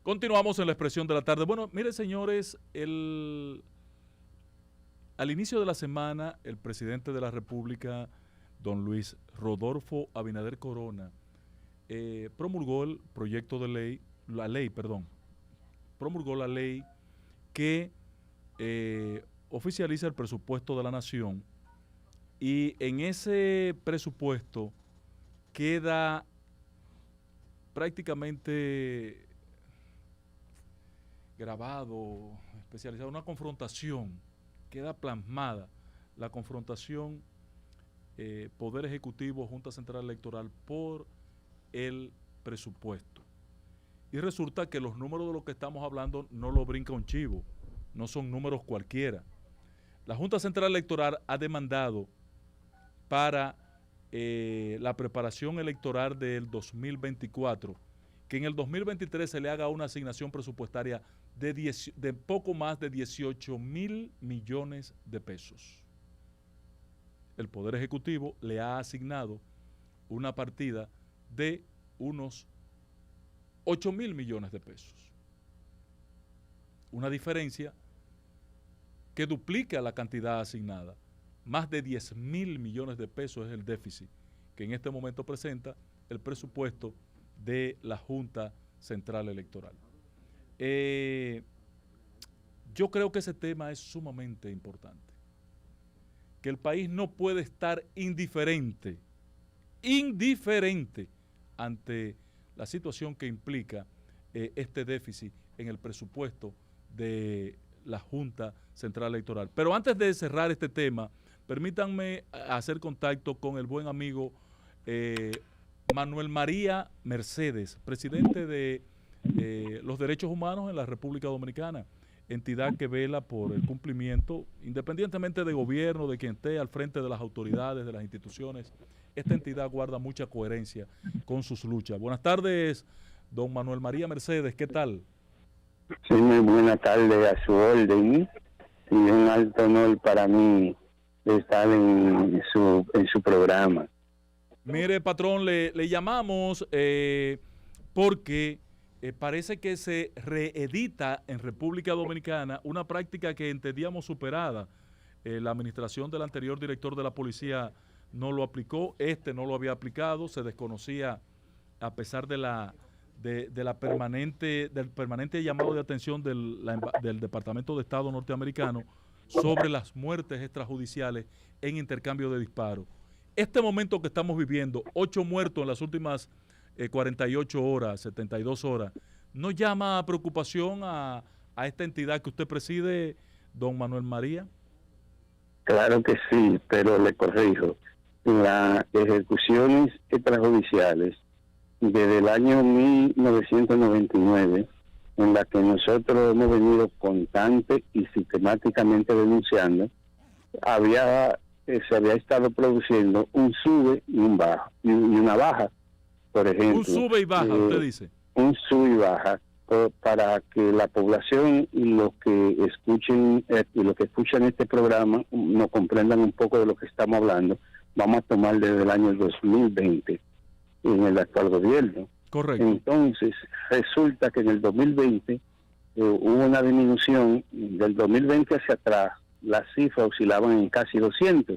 Continuamos en la expresión de la tarde. Bueno, miren señores, al inicio de la semana, el presidente de la República, don Luis Rodolfo Abinader Corona, promulgó el proyecto de ley, promulgó la ley que oficializa el presupuesto de la nación, y en ese presupuesto queda prácticamente grabado, especializado, una confrontación, queda plasmada la confrontación Poder Ejecutivo, Junta Central Electoral por el presupuesto. Y resulta que los números de los que estamos hablando no lo brinca un chivo, no son números cualquiera. La Junta Central Electoral ha demandado para la preparación electoral del 2024, que en el 2023 se le haga una asignación presupuestaria de poco más de 18,000 millones de pesos. El Poder Ejecutivo le ha asignado una partida de unos 8,000 millones de pesos. Una diferencia que duplica la cantidad asignada. Más de 10,000 millones de pesos es el déficit que en este momento presenta el presupuesto de la Junta Central Electoral. Yo creo que ese tema es sumamente importante, que el país no puede estar indiferente ante la situación que implica este déficit en el presupuesto de la Junta Central Electoral. Pero antes de cerrar este tema, permítanme hacer contacto con el buen amigo Manuel María Mercedes, presidente de los Derechos Humanos en la República Dominicana, entidad que vela por el cumplimiento, independientemente de gobierno, de quien esté al frente de las autoridades, de las instituciones. Esta entidad guarda mucha coherencia con sus luchas. Buenas tardes, don Manuel María Mercedes, ¿qué tal? Sí, muy buena tarde, a su orden, y un alto honor para mí estar en su programa. Mire, patrón, le llamamos porque parece que se reedita en República Dominicana una práctica que entendíamos superada. La administración del anterior director de la policía no lo aplicó, no lo había aplicado, se desconocía, a pesar del permanente llamado de atención del Departamento de Estado norteamericano sobre las muertes extrajudiciales en intercambio de disparos. Este momento que estamos viviendo, 8 muertos en las últimas 48 horas, 72 horas, ¿no llama a preocupación a esta entidad que usted preside, don Manuel María? Claro que sí, pero le corrijo. Las ejecuciones extrajudiciales desde el año 1999, en la que nosotros hemos venido constante y sistemáticamente denunciando, se había estado produciendo un sube y un baja, y una baja, por ejemplo. Un sube y baja, usted dice. Un sube y baja, para que la población y los que escuchen este programa nos comprendan un poco de lo que estamos hablando. Vamos a tomar desde el año 2020 en el actual gobierno. Correcto. Entonces, resulta que en el 2020 hubo una disminución. Del 2020 hacia atrás, las cifras oscilaban en casi 200.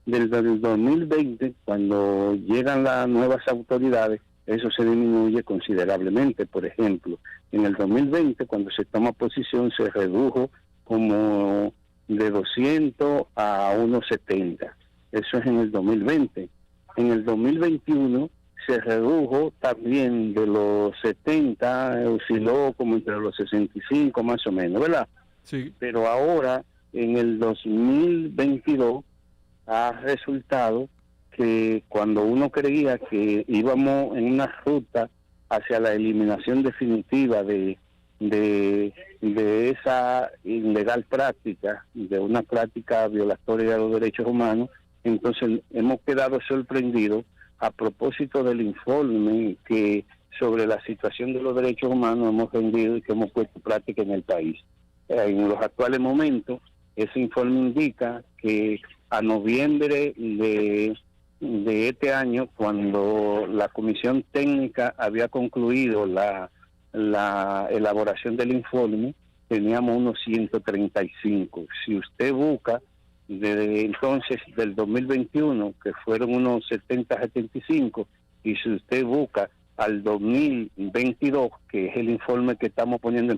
Desde el 2020, cuando llegan las nuevas autoridades, eso se disminuye considerablemente. Por ejemplo, en el 2020, cuando se toma posición, se redujo como de 200 a unos 70. Eso es en el 2020. En el 2021 se redujo también de los 70, osciló como entre los 65 más o menos, ¿verdad? Sí. Pero ahora, en el 2022, ha resultado que cuando uno creía que íbamos en una ruta hacia la eliminación definitiva de esa ilegal práctica, de una práctica violatoria de los derechos humanos, entonces hemos quedado sorprendidos a propósito del informe que sobre la situación de los derechos humanos hemos rendido y que hemos puesto en práctica en el país. En los actuales momentos, ese informe indica que a noviembre de este año, cuando la comisión técnica había concluido la la elaboración del informe, teníamos unos 135. Si usted busca desde entonces del 2021, que fueron unos 70, 75, y si usted busca al 2022, que es el informe que estamos poniendo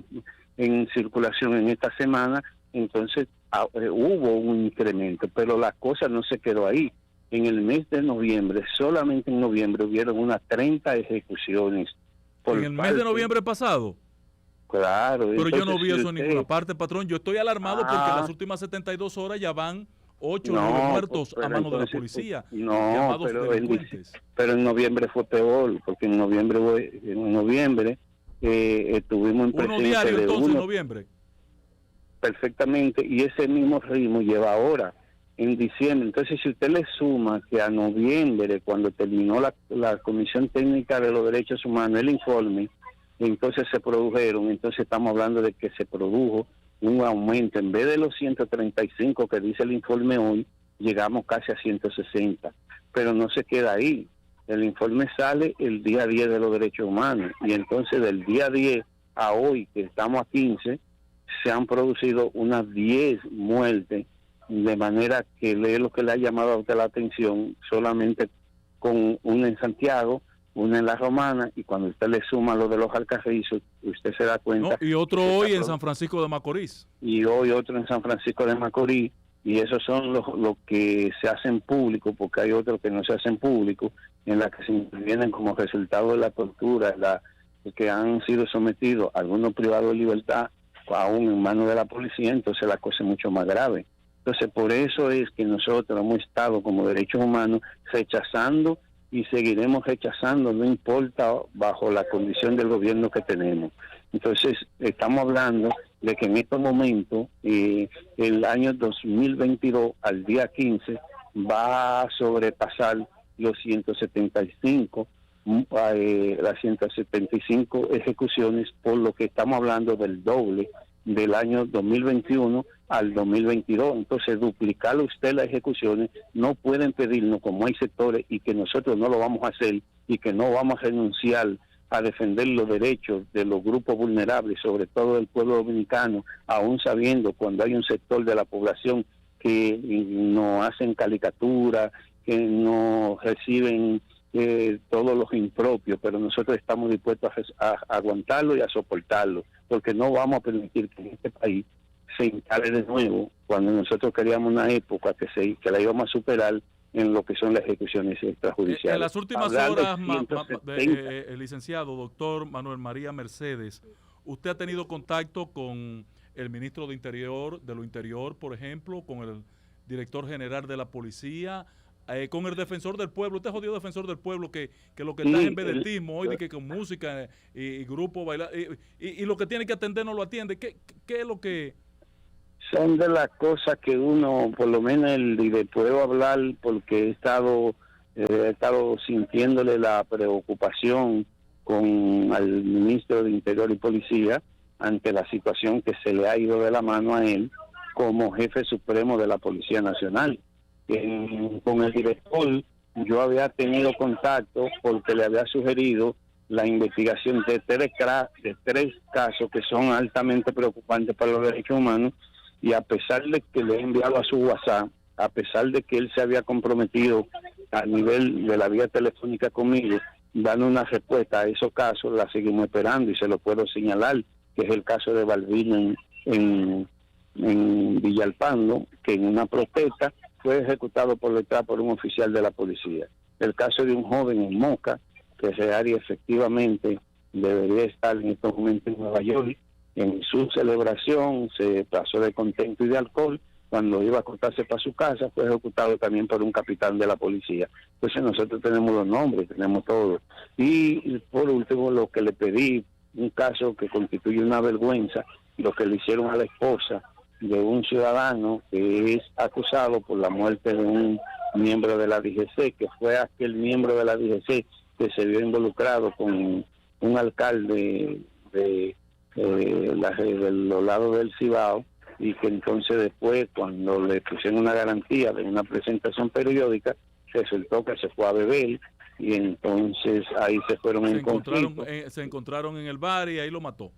en circulación en esta semana, entonces hubo un incremento, pero la cosa no se quedó ahí. En el mes de noviembre, solamente en noviembre, hubieron unas 30 ejecuciones. ¿En el mes de noviembre pasado? Claro. Pero yo no vi eso en ninguna parte, patrón. Yo estoy alarmado porque en las últimas 72 horas ya van 8 o 9 muertos a manos de la policía. No, pero en noviembre fue peor, porque en noviembre estuvimos en presencia uno diario entonces en noviembre. Perfectamente, y ese mismo ritmo lleva ahora en diciembre. Entonces, si usted le suma que a noviembre, cuando terminó la Comisión Técnica de los Derechos Humanos, el informe, entonces entonces estamos hablando de que se produjo un aumento. En vez de los 135 que dice el informe hoy, llegamos casi a 160. Pero no se queda ahí. El informe sale el día 10 de los derechos humanos, y entonces del día 10 a hoy, que estamos a 15, se han producido unas 10 muertes, de manera que es lo que le ha llamado a usted la atención, solamente con una en Santiago, una en La Romana, y cuando usted le suma lo de los Alcarrizos, usted se da cuenta. Y otro hoy en San Francisco de Macorís. Y hoy otro en San Francisco de Macorís, y esos son los que se hacen públicos, porque hay otros que no se hacen públicos, en las que se intervienen como resultado de la tortura, que han sido sometidos algunos privados de libertad, aún en manos de la policía. Entonces la cosa es mucho más grave. Entonces por eso es que nosotros hemos estado como derechos humanos rechazando y seguiremos rechazando, no importa bajo la condición del gobierno que tenemos. Entonces estamos hablando de que en estos momentos, el año 2022 al día 15 va a sobrepasar los 175, las 175 ejecuciones, por lo que estamos hablando del doble del año 2021 al 2022. Entonces, duplicar usted las ejecuciones, no pueden pedirnos, como hay sectores, y que nosotros no lo vamos a hacer, y que no vamos a renunciar a defender los derechos de los grupos vulnerables, sobre todo del pueblo dominicano, aún sabiendo cuando hay un sector de la población que no hacen caricatura, que no reciben todos los impropios, pero nosotros estamos dispuestos a aguantarlo y a soportarlo, porque no vamos a permitir que en este país se instale de nuevo, cuando nosotros queríamos una época que la íbamos a superar en lo que son las ejecuciones extrajudiciales. En las últimas horas, el licenciado doctor Manuel María Mercedes, ¿usted ha tenido contacto con el ministro de lo Interior, por ejemplo, con el director general de la policía, con el defensor del pueblo? Usted es jodido defensor del pueblo, que lo que está es en vedetismo hoy, de que con música y grupo bailar, y lo que tiene que atender no lo atiende. ¿Qué es lo que...? Son de las cosas que uno, por lo menos, y le puedo hablar porque he estado sintiéndole la preocupación al ministro de Interior y Policía ante la situación que se le ha ido de la mano a él como jefe supremo de la Policía Nacional. Con el director yo había tenido contacto porque le había sugerido la investigación de tres casos que son altamente preocupantes para los derechos humanos, y a pesar de que le he enviado a su WhatsApp, a pesar de que él se había comprometido a nivel de la vía telefónica conmigo, dando una respuesta a esos casos, la seguimos esperando, y se lo puedo señalar, que es el caso de Balbino en Villalpando, que en una protesta fue ejecutado por detrás por un oficial de la policía. El caso de un joven en Moca, que Reari efectivamente debería estar en estos momentos en Nueva York. En su celebración se pasó de contento y de alcohol. Cuando iba a acostarse para su casa, fue ejecutado también por un capitán de la policía. Entonces nosotros tenemos los nombres, tenemos todo. Y por último, lo que le pedí, un caso que constituye una vergüenza, lo que le hicieron a la esposa de un ciudadano que es acusado por la muerte de un miembro de la DGC, que fue aquel miembro de la DGC que se vio involucrado con un alcalde de los lados del Cibao, y que entonces después, cuando le pusieron una garantía de una presentación periódica, resultó que se fue a beber y entonces ahí se fueron en conflicto. Se encontraron en el bar y ahí lo mató.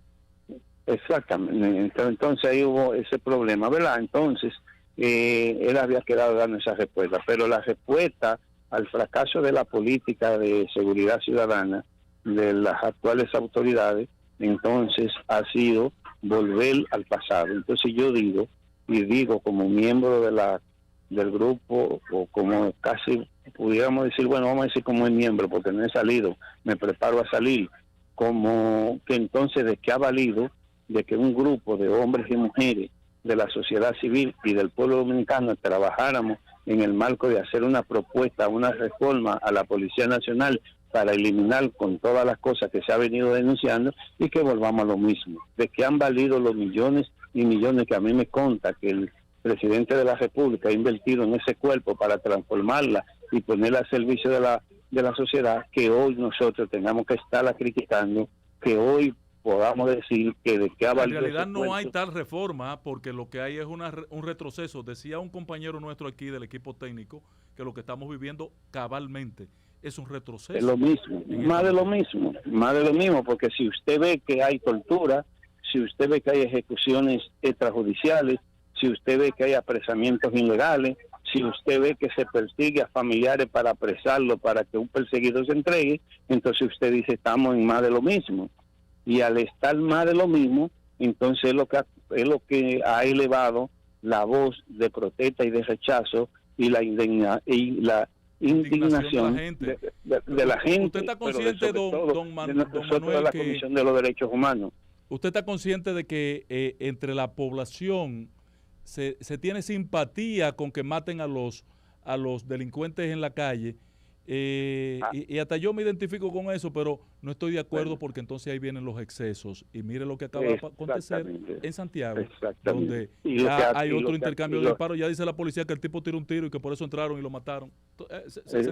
Exactamente, entonces ahí hubo ese problema, ¿verdad? Entonces él había quedado dando esa respuesta, pero la respuesta al fracaso de la política de seguridad ciudadana de las actuales autoridades, entonces ha sido volver al pasado. Entonces yo digo, y digo como miembro del grupo, o como casi pudiéramos decir, bueno, vamos a decir como el miembro, porque no he salido, me preparo a salir, como que entonces de qué ha valido de que un grupo de hombres y mujeres de la sociedad civil y del pueblo dominicano trabajáramos en el marco de hacer una propuesta, una reforma a la Policía Nacional para eliminar con todas las cosas que se ha venido denunciando, y que volvamos a lo mismo, de que han valido los millones y millones que a mí me consta que el presidente de la República ha invertido en ese cuerpo para transformarla y ponerla al servicio de la sociedad, que hoy nosotros tengamos que estarla criticando, que hoy podamos decir que de qué ha valido. En realidad no hay tal reforma, porque lo que hay es un retroceso. Decía un compañero nuestro aquí del equipo técnico que lo que estamos viviendo cabalmente es un retroceso. Es lo mismo, más de lo mismo, porque si usted ve que hay tortura, si usted ve que hay ejecuciones extrajudiciales, si usted ve que hay apresamientos ilegales, si usted ve que se persigue a familiares para apresarlo, para que un perseguido se entregue, entonces usted dice estamos en más de lo mismo. Y al estar más de lo mismo, entonces es lo que ha elevado la voz de protesta y de rechazo y la indignación de la gente. ¿Usted está consciente, don Manuel, de la Comisión de los Derechos Humanos? ¿Usted está consciente de que entre la población se tiene simpatía con que maten a los delincuentes en la calle? Y hasta yo me identifico con eso, pero no estoy de acuerdo, porque entonces ahí vienen los excesos. Y mire lo que acaba de acontecer en Santiago, donde ya hay otro intercambio de disparos. Ya dice la policía que el tipo tiró un tiro y que por eso entraron y lo mataron.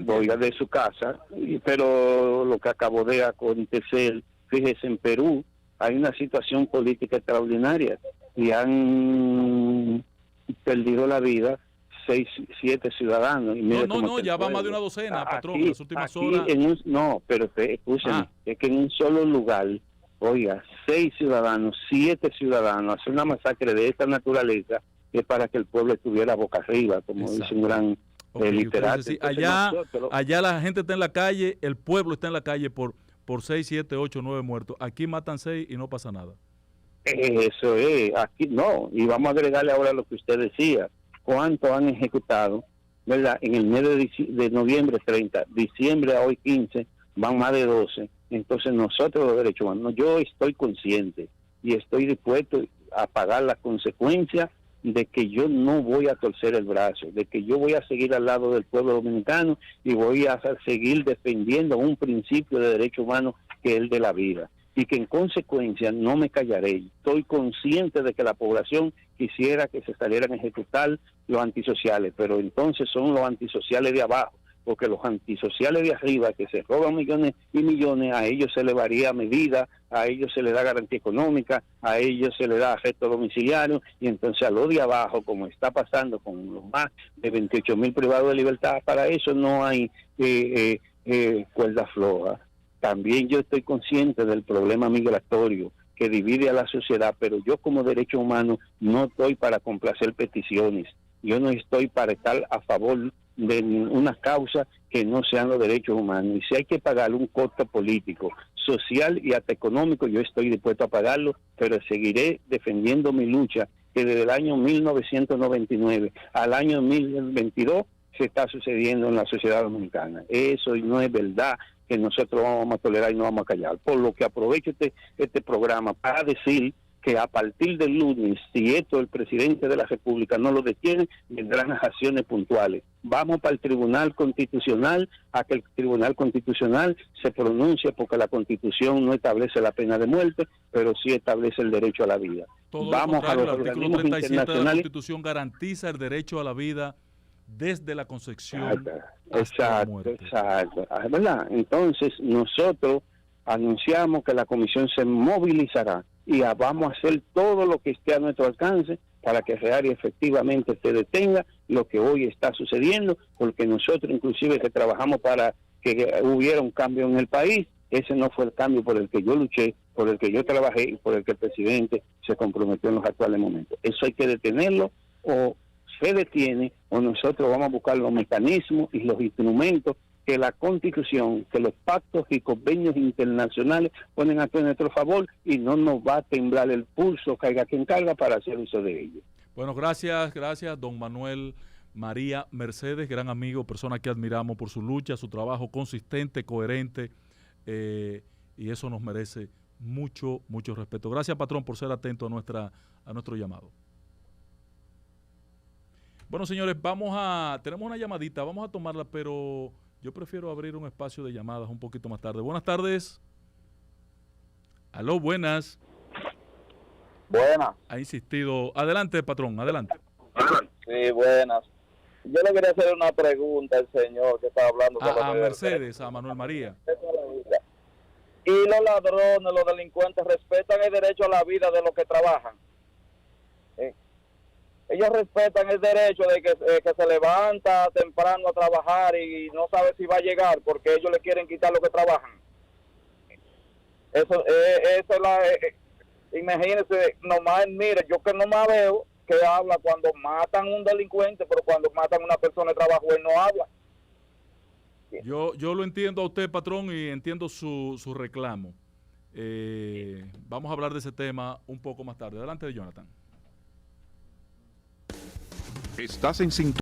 Oiga, de su casa, pero lo que acabó de acontecer, fíjese, en Perú hay una situación política extraordinaria y han perdido la vida 6-7 ciudadanos. Y no, ya va más de una docena, patrón, en las últimas horas. Pero escúcheme, es que en un solo lugar, oiga, 6 ciudadanos, 7 ciudadanos, hacer una masacre de esta naturaleza es para que el pueblo estuviera boca arriba, como dice un gran literato. Sí, allá la gente está en la calle, el pueblo está en la calle por 6, 7, 8, 9 muertos. Aquí matan 6 y no pasa nada. Eso es, aquí no. Y vamos a agregarle ahora lo que usted decía. ¿Cuánto han ejecutado? ¿Verdad? En el mes de noviembre 30, diciembre a hoy 15, van más de 12. Entonces nosotros los derechos humanos, yo estoy consciente y estoy dispuesto a pagar las consecuencias de que yo no voy a torcer el brazo, de que yo voy a seguir al lado del pueblo dominicano y voy a seguir defendiendo un principio de derecho humano que es el de la vida. Y que en consecuencia no me callaré. Estoy consciente de que la población quisiera que se salieran a ejecutar los antisociales, pero entonces son los antisociales de abajo, porque los antisociales de arriba, que se roban millones y millones, a ellos se le varía medida, a ellos se le da garantía económica, a ellos se le da arresto domiciliario, y entonces a los de abajo, como está pasando con los más de 28,000 privados de libertad, para eso no hay cuerda floja. También yo estoy consciente del problema migratorio que divide a la sociedad, pero yo como derecho humano no estoy para complacer peticiones. Yo no estoy para estar a favor de una causa que no sean los derechos humanos. Y si hay que pagar un costo político, social y hasta económico, yo estoy dispuesto a pagarlo, pero seguiré defendiendo mi lucha, que desde el año 1999 al año 2022 se está sucediendo en la sociedad dominicana. Eso no es verdad que nosotros vamos a tolerar y no vamos a callar. Por lo que aprovecho este programa para decir que a partir del lunes, si esto el presidente de la República no lo detiene, vendrán las acciones puntuales. Vamos para el Tribunal Constitucional, a que el Tribunal Constitucional se pronuncie, porque la Constitución no establece la pena de muerte, pero sí establece el derecho a la vida. Vamos a los el artículo 37 de la Constitución garantiza el derecho a la vida desde la concepción hasta la muerte. Exacto, ¿verdad? Entonces nosotros anunciamos que la comisión se movilizará y vamos a hacer todo lo que esté a nuestro alcance para que real y efectivamente se detenga lo que hoy está sucediendo, porque nosotros inclusive que trabajamos para que hubiera un cambio en el país. Ese no fue el cambio por el que yo luché, por el que yo trabajé y por el que el presidente se comprometió en los actuales momentos. Eso hay que detenerlo, o se detiene, o nosotros vamos a buscar los mecanismos y los instrumentos que la Constitución, que los pactos y convenios internacionales ponen a nuestro favor, y no nos va a temblar el pulso, caiga quien caiga, para hacer uso de ello. Bueno, gracias, don Manuel María Mercedes, gran amigo, persona que admiramos por su lucha, su trabajo consistente, coherente, y eso nos merece mucho respeto. Gracias, patrón, por ser atento a nuestro llamado. Bueno, señores, tenemos una llamadita, vamos a tomarla, pero yo prefiero abrir un espacio de llamadas un poquito más tarde. Buenas tardes. Aló, buenas. Buenas. Ha insistido. Adelante, patrón, adelante. Sí, buenas. Yo le quería hacer una pregunta al señor que estaba hablando. A Mercedes, a Manuel María. ¿Y los ladrones, los delincuentes respetan el derecho a la vida de los que trabajan? Ellos respetan el derecho de que se levanta temprano a trabajar y no sabe si va a llegar porque ellos le quieren quitar lo que trabajan. Eso es la... imagínense, nomás, mire, yo que nomás veo que habla cuando matan a un delincuente, pero cuando matan a una persona de trabajo, él no habla. Yo lo entiendo a usted, patrón, y entiendo su reclamo. Vamos a hablar de ese tema un poco más tarde. Adelante, Jonathan. Estás en sintonía.